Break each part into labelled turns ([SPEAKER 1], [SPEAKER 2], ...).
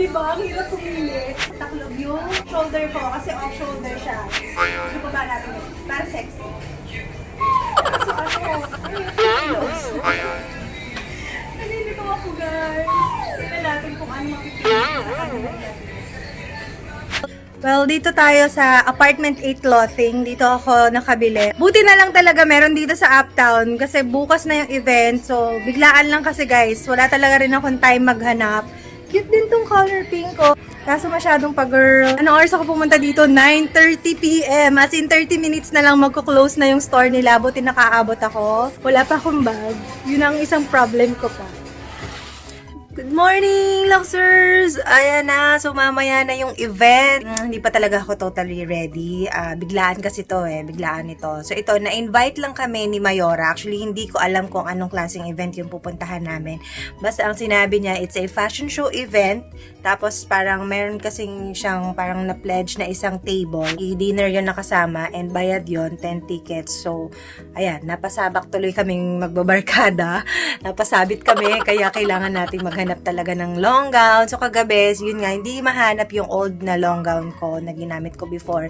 [SPEAKER 1] di ba? Ang hirap pumili. Taklob yung shoulder ko kasi off-shoulder siya. Ano pa ba natin yun? Para sexy. So ano? Nalilito ako guys. Tingnan natin kung ano makikita sa kanila. Well, dito tayo sa apartment 8 clothing. Dito ako nakabili. Buti na lang talaga meron dito sa Uptown kasi bukas na yung event. So, biglaan lang kasi guys. Wala talaga rin akong time maghanap. Cute din tong color pink ko. Kaso masyadong pa-girl. Anong oras ako pumunta dito? 9:30 PM. As in 30 minutes na lang magko-close na yung store nila. Buti nakaabot ako. Wala pa akong bag. Yun ang isang problem ko pa. Good morning, Luxers! Ayan na, so mamaya na yung event. Hindi pa talaga ako totally ready. Biglaan kasi to biglaan ito. So ito, na-invite lang kami ni Mayora. Actually, hindi ko alam kung anong klaseng event yung pupuntahan namin. Basta ang sinabi niya, it's a fashion show event. Tapos parang meron kasing siyang parang na-pledge na isang table. I-dinner yun nakasama and bayad yun, 10 tickets. So, ayan, napasabak tuloy kaming magbabarkada. Napasabit kami, kaya kailangan nating maghanap talaga ng long gown. So, kagabi, yun nga, hindi mahanap yung old na long gown ko na ginamit ko before.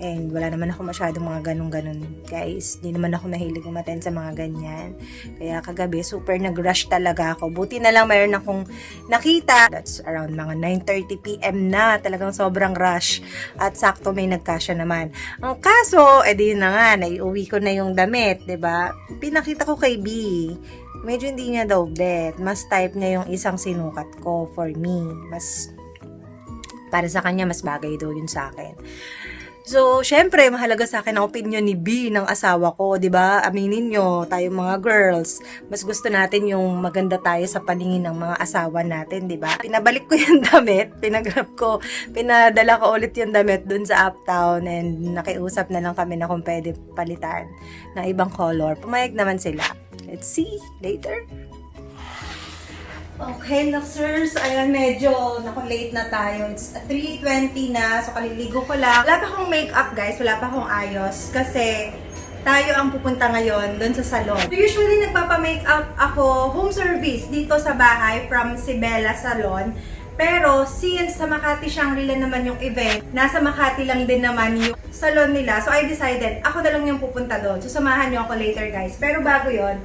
[SPEAKER 1] And wala naman ako masyadong mga ganun-ganun, guys. Hindi naman ako nahilig umaten sa mga ganyan. Kaya kagabi, super nag-rush talaga ako. Buti na lang mayroon akong nakita. That's around mga 9:30 PM na. Talagang sobrang rush. At sakto may nagkasya naman. Ang kaso, edi yun na nga, naiuwi ko na yung damit, 'di ba? Pinakita ko kay B. Medyo hindi niya daw bet. Mas type niya yung isang sinukat ko for me. Mas, para sa kanya, mas bagay daw yun sa akin. So, syempre, mahalaga sa akin ang opinion ni B ng asawa ko, 'di ba? Aminin nyo, tayong mga girls, mas gusto natin yung maganda tayo sa paningin ng mga asawa natin, 'di ba? Pinabalik ko yung damit, pinagrab ko, pinadala ko ulit yung damit dun sa Uptown and nakiusap na lang kami na kung pwede palitan ng ibang color. Pumayag naman sila. Let's see later. Okay, Luxers. Ayan, medyo late na tayo. It's 3:20 na. So, kaliligo ko lang. Wala pa akong makeup, guys. Wala pa akong ayos. Kasi tayo ang pupunta ngayon doon sa salon. So, usually, nagpapa-makeup ako home service dito sa bahay from Sibela Salon. Pero, since sa Makati Shangri-La naman yung event, nasa Makati lang din naman yung salon nila. So, I decided, ako na lang yung pupunta doon. So, samahan nyo ako later, guys. Pero bago yon,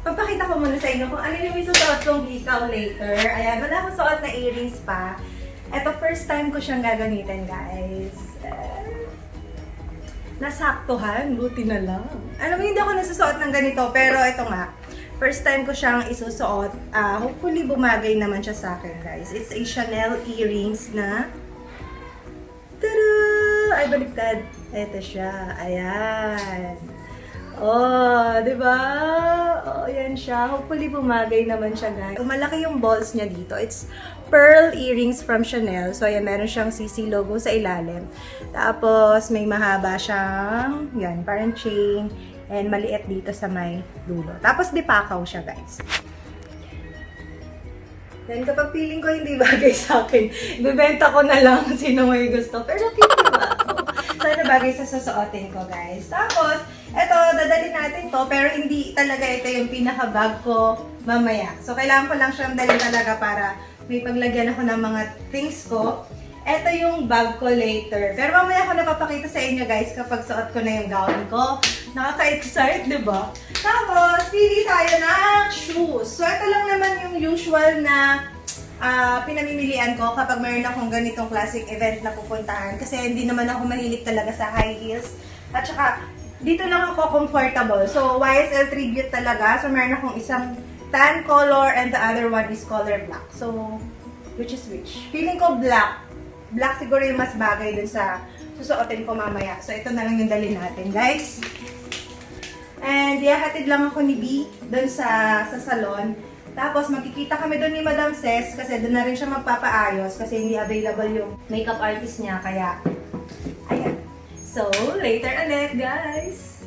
[SPEAKER 1] papakita ko muna sa inyo kung ano yung isusuot kong hikaw later. Ayan, wala akong suot na earrings pa. Ito, first time ko siyang gagamitin, guys. Nasaktuhan, buti na lang. Alam mo, hindi ako nasusuot ng ganito, pero ito nga. First time ko siyang isusuot. Hopefully, bumagay naman siya sa akin, guys. It's a Chanel earrings na... Tada! Ay, baliktad. Ito siya. Ayan. Oh, di ba? Oh, yan siya. Hopefully, bumagay naman siya, guys. Malaki yung balls niya dito. It's pearl earrings from Chanel. So, ayan, meron siyang CC logo sa ilalim. Tapos, may mahaba siyang, yan, parang chain. And maliit dito sa may dulo. Tapos, dipakaw siya, guys. Then, kapag feeling ko hindi bagay sa akin, bibenta ko na lang sino may gusto. Pero, cute, diba? Sana bagay sa susuotin ko, guys. Tapos, eto, dadalhin natin to, pero hindi talaga ito yung pinaka-bag ko mamaya. So, kailangan ko lang siyang dalhin talaga para may paglagyan ako ng mga things ko. Ito yung bag ko later. Pero mamaya ako napapakita sa inyo, guys, kapag suot ko na yung gown ko. Nakaka-excite, di ba? Tapos, pili tayo ng shoes. So, ito lang naman yung usual na pinamimilian ko kapag mayroon akong ganitong classic event na pupuntahan. Kasi hindi naman ako mahilig talaga sa high heels. At saka, dito lang ako comfortable. So, YSL tribute talaga. So, meron akong isang tan color and the other one is color black. So, which is which? Feeling ko black. Black siguro yung mas bagay dun sa susuotin ko mamaya. So, ito na lang yung dalhin natin, guys. And, hatid lang ako ni B dun sa salon. Tapos, magkikita kami doon ni Madam Ces kasi doon na rin siya magpapaayos kasi hindi available yung makeup artist niya. Kaya, ayan. So, later ulit, guys.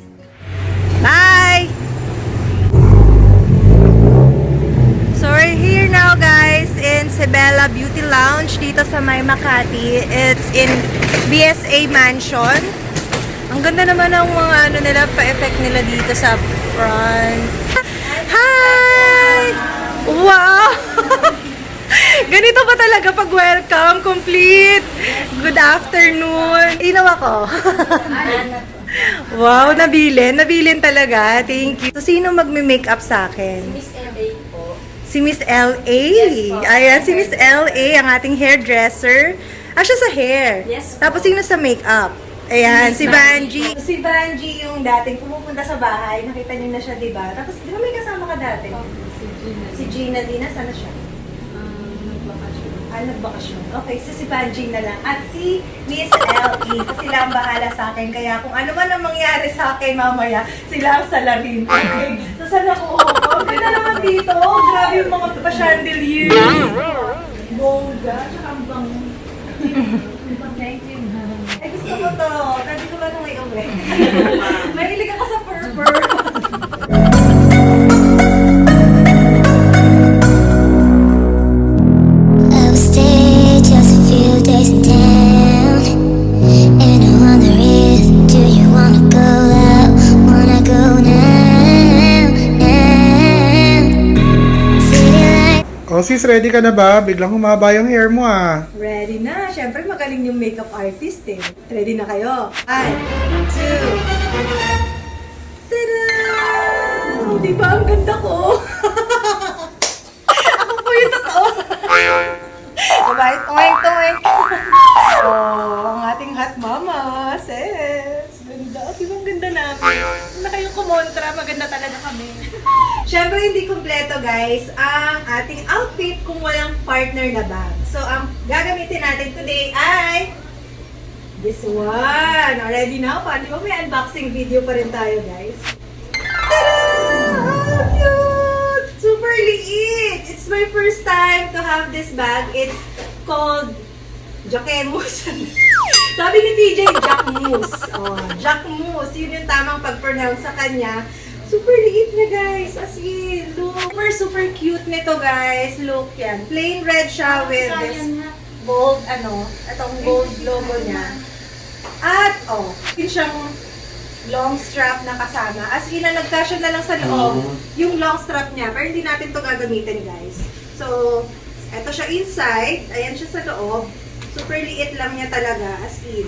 [SPEAKER 1] Bye! So, we're here now, guys, in Sibela Beauty Lounge dito sa May Makati. It's in BSA Mansion. Ang ganda naman ng mga nila, pa-effect nila dito sa front. Hi! Wow! Ganito pa talaga pag welcome, complete. Good afternoon. Inaw ako. Wow, nabilin talaga. Thank you. So, sino magme-makeup sa akin?
[SPEAKER 2] Miss LA po.
[SPEAKER 1] Si Miss L.A.
[SPEAKER 2] Yes po.
[SPEAKER 1] Ayan, si Miss L.A., ang ating hairdresser. Siya sa hair.
[SPEAKER 2] Yes po.
[SPEAKER 1] Tapos sino sa makeup? Ayan,
[SPEAKER 2] Miss
[SPEAKER 1] si Vanji.
[SPEAKER 2] Vanji.
[SPEAKER 1] Si Vanji yung dating pumupunta sa bahay. Nakita niyo na siya, di ba? Tapos, di ba may kasama ka dati?
[SPEAKER 2] Si Gina.
[SPEAKER 1] Si Gina Lina, sana siya?
[SPEAKER 2] Nagbakasyon.
[SPEAKER 1] Nagbakasyon. Okay, so si Vanji na lang. At si Miss L.E. So sila ang bahala sa akin. Kaya kung ano man ang mangyari sa akin mamaya, sila ang salarin. Okay? So saan ako? Okay na naman dito. Grabe yung mga pa-chandelier. Bongga. Tsaka ang bango.
[SPEAKER 2] Thank you.
[SPEAKER 1] Ay, gusto ko to. Pwede ko ba nung may uwi? Mahilig ako sa purple.
[SPEAKER 3] I'll stay just a few days down. And I wonder if do you wanna go out? Wanna go now, now. City lights.
[SPEAKER 4] Oh sis, ready ka na ba? Biglang humaba yung hair mo ah.
[SPEAKER 1] Ready na. Siyempre, magaling yung makeup artist eh. Ready na kayo? 1, 2. Tada! Oh, di ba? Ang ganda ko. Ako po yung totoo. Diba? Tuwing. Oh, ang ating hot mama, sis. Ganda. Di ba ang ganda namin? Na kayong kumontra, maganda talaga kami. Siyempre, hindi kumpleto guys ang ating outfit kung walang partner na bag. So, ang gagamitin natin today ay this one. Ready na pa? Di ba may unboxing video pa rin tayo guys? Tada! How cute! Super liit! It's my first time to have this bag. It's called Jacquemus. Sabi ni TJ, Jacquemus. Oh, Jacquemus. Yun yung tamang pag-pronounce sa kanya. Super liit na guys. As in, look. Super cute nito guys. Look yan. Plain red siya with this gold, itong gold logo niya. At, yun siyang long strap na kasama. As in, nagkasya na lang sa loob yung long strap niya. Pero hindi natin to gagamitin guys. So, eto siya inside. Ayan siya sa loob. Super liit lang niya talaga. As in.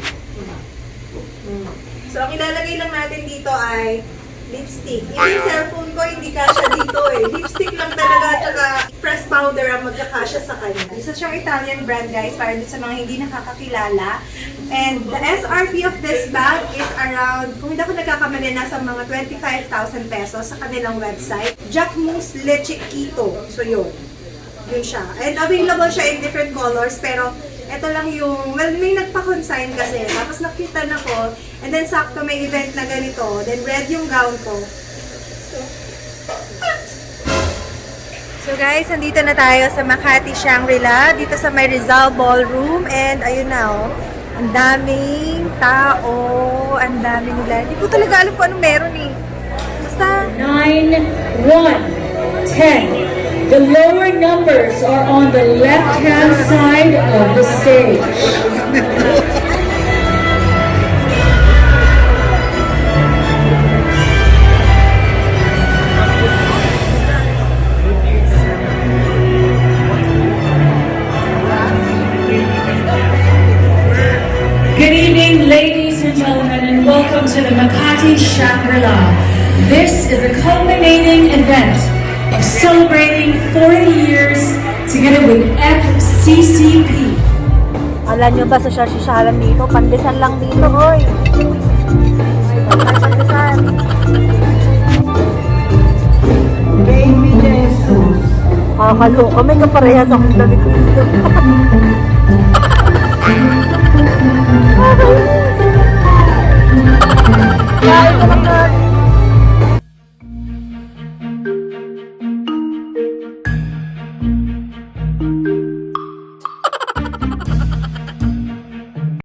[SPEAKER 1] So, ang ilalagay lang natin dito ay lipstick. Yung cellphone ko, hindi kasya dito eh. Lipstick lang talaga, tsaka press powder ang magkakasya sa kanya. Isa siyang Italian brand guys, para dito sa mga hindi nakakakilala. And the SRP of this bag is around, kung hindi ako nagkakamali, nasa mga 25,000 pesos sa kanilang website. Jacquemus Leche Keto. So yun. Yun siya. And available siya in different colors, pero ito lang yung, well, may nagpa-consign kasi. Tapos nakita na ko, and then sakto may event na ganito. Then red yung gown ko. So guys, nandito na tayo sa Makati Shangri-La, dito sa may Rizal Ballroom. And ayun na ang daming tao, ang dami nila. Hindi ko talaga alam kung anong meron eh. Basta,
[SPEAKER 5] 9, 1, 10. The lower numbers are on the left-hand side of the stage. Good evening, ladies and gentlemen, and welcome to the Makati Shangri-La. This is a culminating event of celebrating 40 years together with FCCP.
[SPEAKER 1] alam nyo ba sa sasyalan dito? Pandesan lang dito, hoy. Pandesan.
[SPEAKER 6] Baby Jesus.
[SPEAKER 1] Kaloka, may kaparehas akong damit dito. Kain ka lang natin.